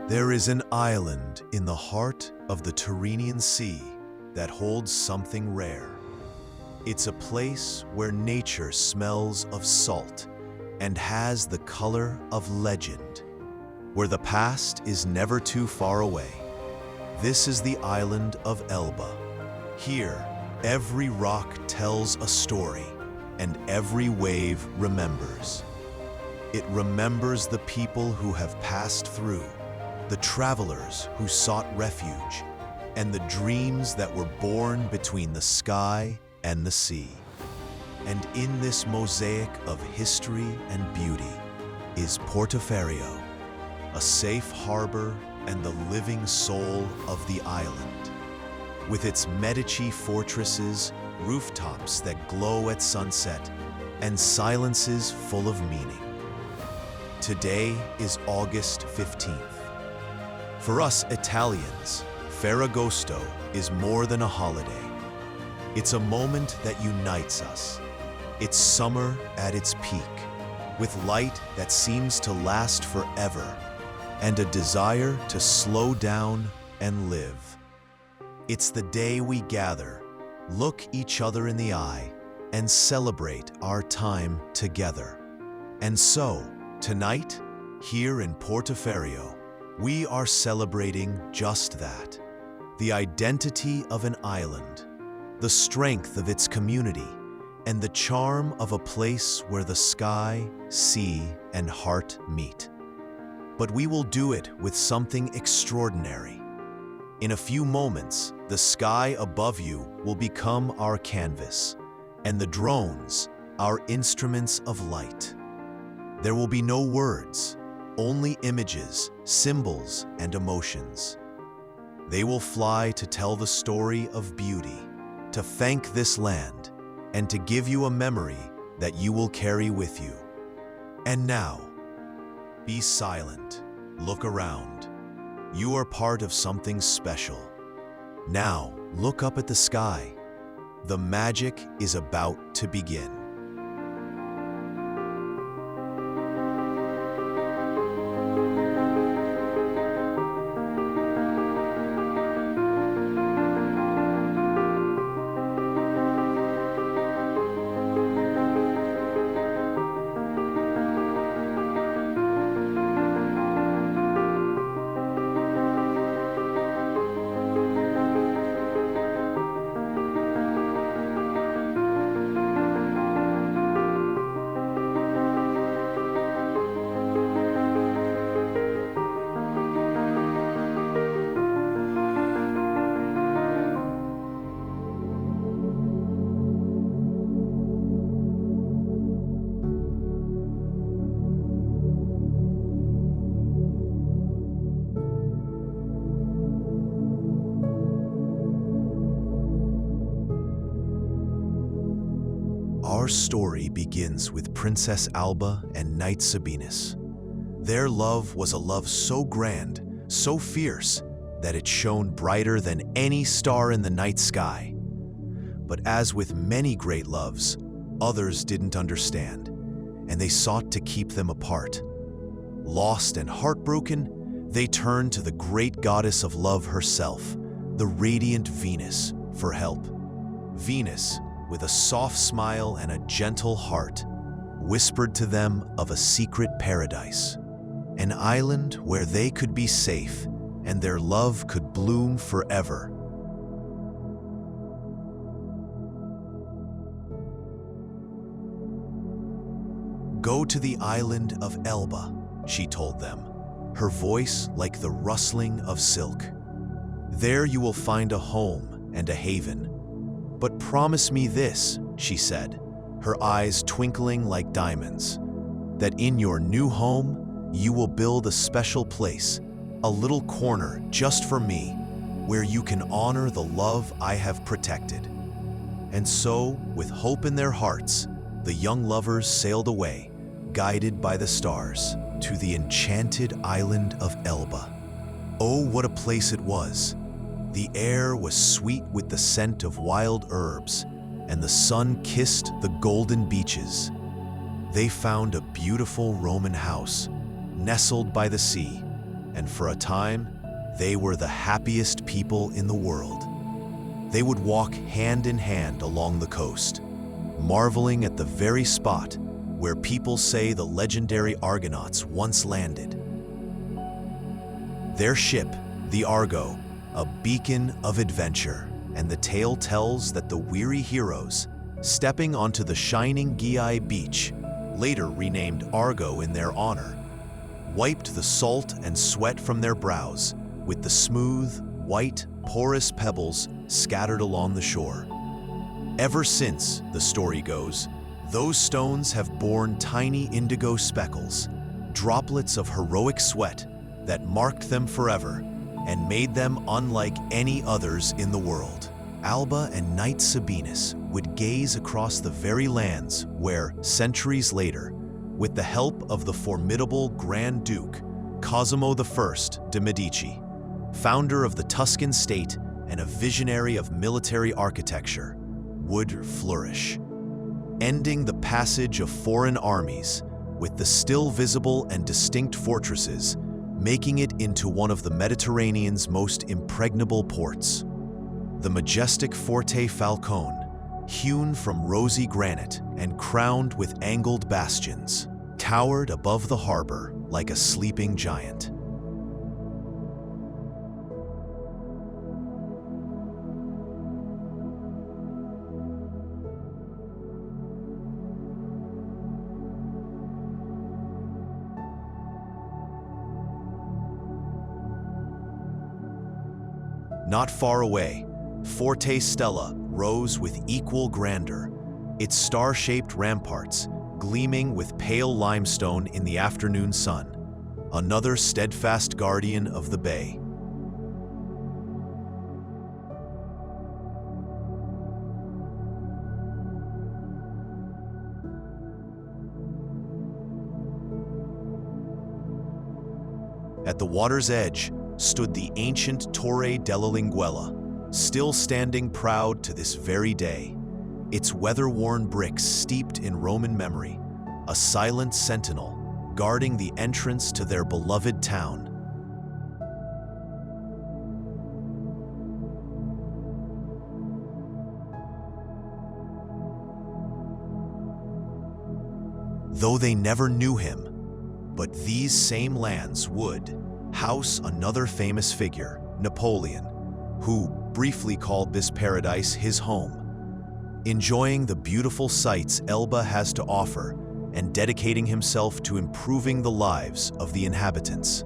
There is an island in the heart of the Tyrrhenian Sea that holds something rare. It's a place where nature smells of salt and has the color of legend, where the past is never too far away. This is the island of Elba. Here, every rock tells a story, and every wave remembers. It remembers the people who have passed through, the travelers who sought refuge, and the dreams that were born between the sky and the sea. And in this mosaic of history and beauty is Portoferraio, a safe harbor and the living soul of the island. With its Medici fortresses, rooftops that glow at sunset, and silences full of meaning. Today is August 15th. For us Italians, Ferragosto is more than a holiday. It's a moment that unites us. It's summer at its peak, with light that seems to last forever, and a desire to slow down and live. It's the day we gather, look each other in the eye, and celebrate our time together. And so, tonight, here in Portoferraio, we are celebrating just that. The identity of an island, the strength of its community, and the charm of a place where the sky, sea, and heart meet. But we will do it with something extraordinary. In a few moments, the sky above you will become our canvas, and the drones, our instruments of light. There will be no words, only images, symbols, and emotions. They will fly to tell the story of beauty, to thank this land, and to give you a memory that you will carry with you. And now, be silent, look around. You are part of something special. Now, look up at the sky. The magic is about to begin. Our story begins with Princess Alba and Knight Sabinus. Their love was a love so grand, so fierce, that it shone brighter than any star in the night sky. But as with many great loves, others didn't understand, and they sought to keep them apart. Lost and heartbroken, they turned to the great goddess of love herself, the radiant Venus, for help. Venus, with a soft smile and a gentle heart, whispered to them of a secret paradise, an island where they could be safe and their love could bloom forever. Go to the island of Elba, she told them, her voice like the rustling of silk. There you will find a home and a haven. But promise me this, she said, her eyes twinkling like diamonds, that in your new home, you will build a special place, a little corner just for me, where you can honor the love I have protected. And so, with hope in their hearts, the young lovers sailed away, guided by the stars, to the enchanted island of Elba. Oh, what a place it was! The air was sweet with the scent of wild herbs, and the sun kissed the golden beaches. They found a beautiful Roman house, nestled by the sea, and for a time, they were the happiest people in the world. They would walk hand in hand along the coast, marveling at the very spot where people say the legendary Argonauts once landed. Their ship, the Argo, a beacon of adventure, and the tale tells that the weary heroes, stepping onto the shining Giai beach, later renamed Argo in their honor, wiped the salt and sweat from their brows with the smooth, white, porous pebbles scattered along the shore. Ever since, the story goes, those stones have borne tiny indigo speckles, droplets of heroic sweat that marked them forever and made them unlike any others in the world. Alba and Knight Sabinus would gaze across the very lands where, centuries later, with the help of the formidable Grand Duke, Cosimo I de' Medici, founder of the Tuscan state and a visionary of military architecture, would flourish, ending the passage of foreign armies with the still visible and distinct fortresses, making it into one of the Mediterranean's most impregnable ports. The majestic Forte Falcone, hewn from rosy granite and crowned with angled bastions, towered above the harbor like a sleeping giant. Not far away, Forte Stella rose with equal grandeur, its star-shaped ramparts gleaming with pale limestone in the afternoon sun, another steadfast guardian of the bay. At the water's edge stood the ancient Torre della Linguella, still standing proud to this very day, its weather-worn bricks steeped in Roman memory, a silent sentinel guarding the entrance to their beloved town. Though they never knew him, but these same lands would house another famous figure, Napoleon, who briefly called this paradise his home, enjoying the beautiful sights Elba has to offer and dedicating himself to improving the lives of the inhabitants.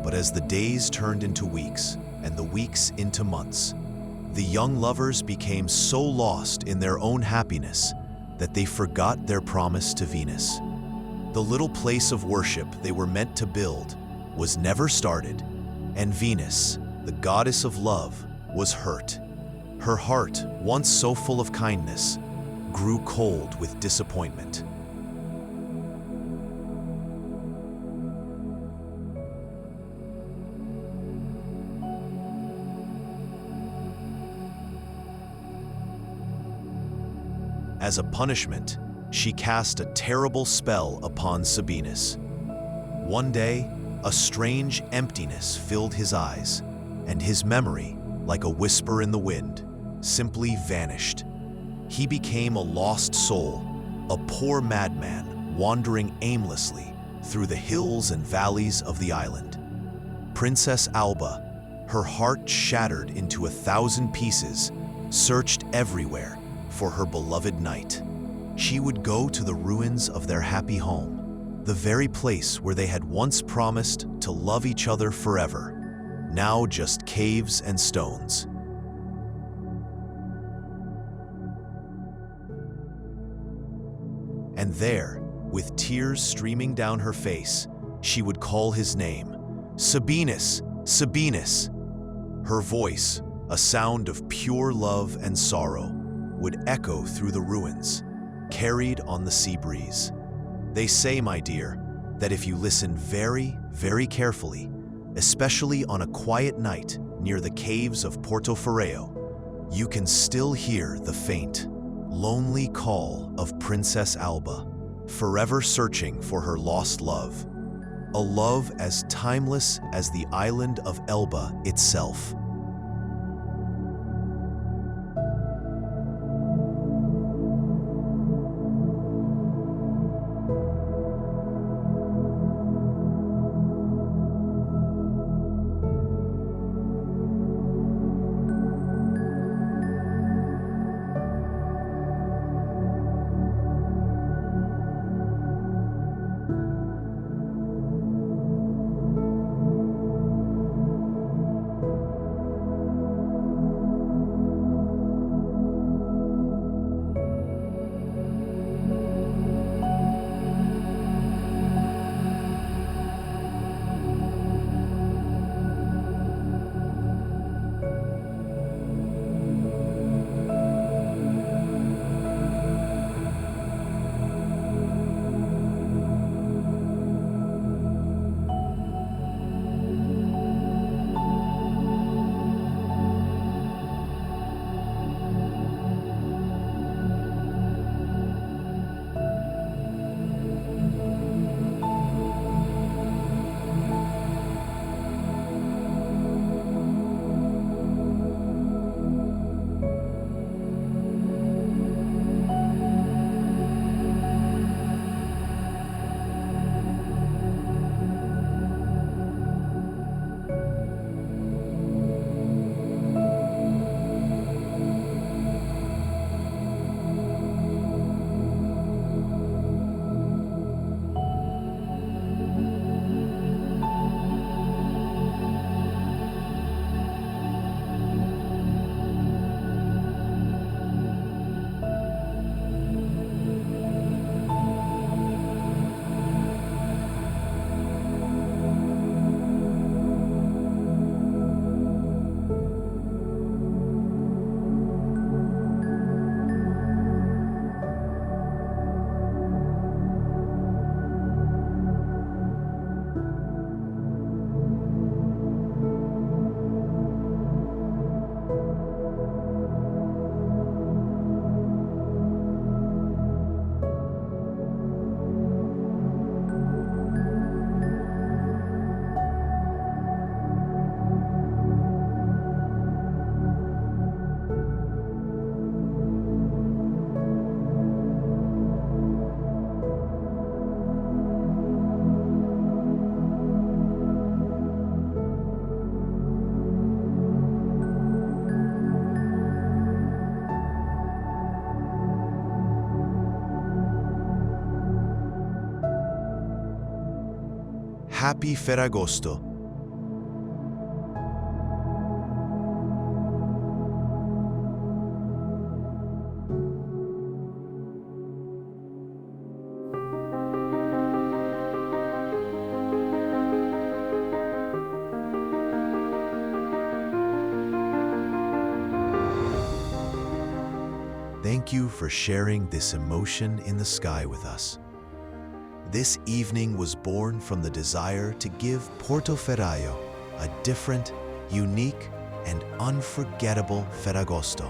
But as the days turned into weeks and the weeks into months, the young lovers became so lost in their own happiness that they forgot their promise to Venus. The little place of worship they were meant to build was never started, and Venus, the goddess of love, was hurt. Her heart, once so full of kindness, grew cold with disappointment. As a punishment, she cast a terrible spell upon Sabinus. One day, a strange emptiness filled his eyes, and his memory, like a whisper in the wind, simply vanished. He became a lost soul, a poor madman wandering aimlessly through the hills and valleys of the island. Princess Alba, her heart shattered into 1,000 pieces, searched everywhere for her beloved knight. She would go to the ruins of their happy home, the very place where they had once promised to love each other forever, now just caves and stones. And there, with tears streaming down her face, she would call his name, Sabinus, Sabinus. Her voice, a sound of pure love and sorrow, would echo through the ruins, carried on the sea breeze. They say, my dear, that if you listen very, very carefully, especially on a quiet night near the caves of Portoferraio, you can still hear the faint, lonely call of Princess Alba, forever searching for her lost love, a love as timeless as the island of Elba itself. Happy Ferragosto. Thank you for sharing this emotion in the sky with us. This evening was born from the desire to give Portoferraio a different, unique, and unforgettable Ferragosto.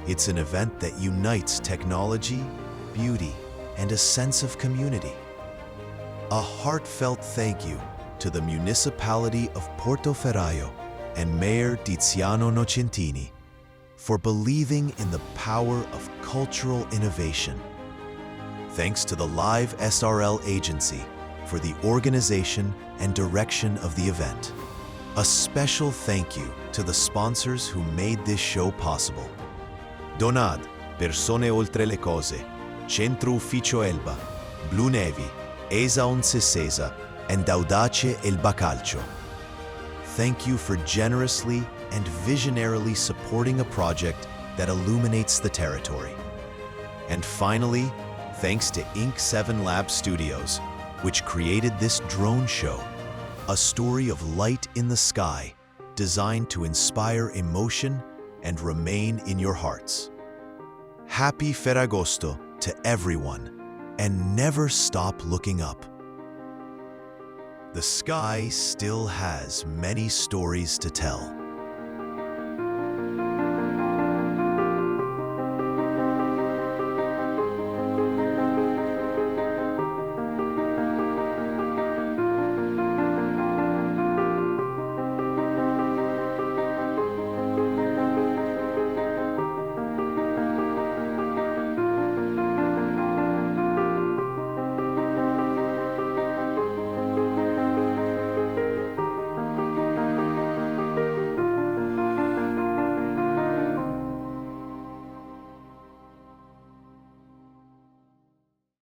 It's an event that unites technology, beauty, and a sense of community. A heartfelt thank you to the municipality of Portoferraio and Mayor Tiziano Nocentini for believing in the power of cultural innovation. Thanks to the Live SRL agency for the organization and direction of the event. A special thank you to the sponsors who made this show possible. Donad, Persone Oltre le Cose, Centro Ufficio Elba, Blu Nevi, Esa Once Sesa, and Audace Elba Calcio. Thank you for generously and visionarily supporting a project that illuminates the territory. And finally, thanks to Ink 7 Lab Studios, which created this drone show, a story of light in the sky designed to inspire emotion and remain in your hearts. Happy Ferragosto to everyone, and never stop looking up. the sky still has many stories to tell.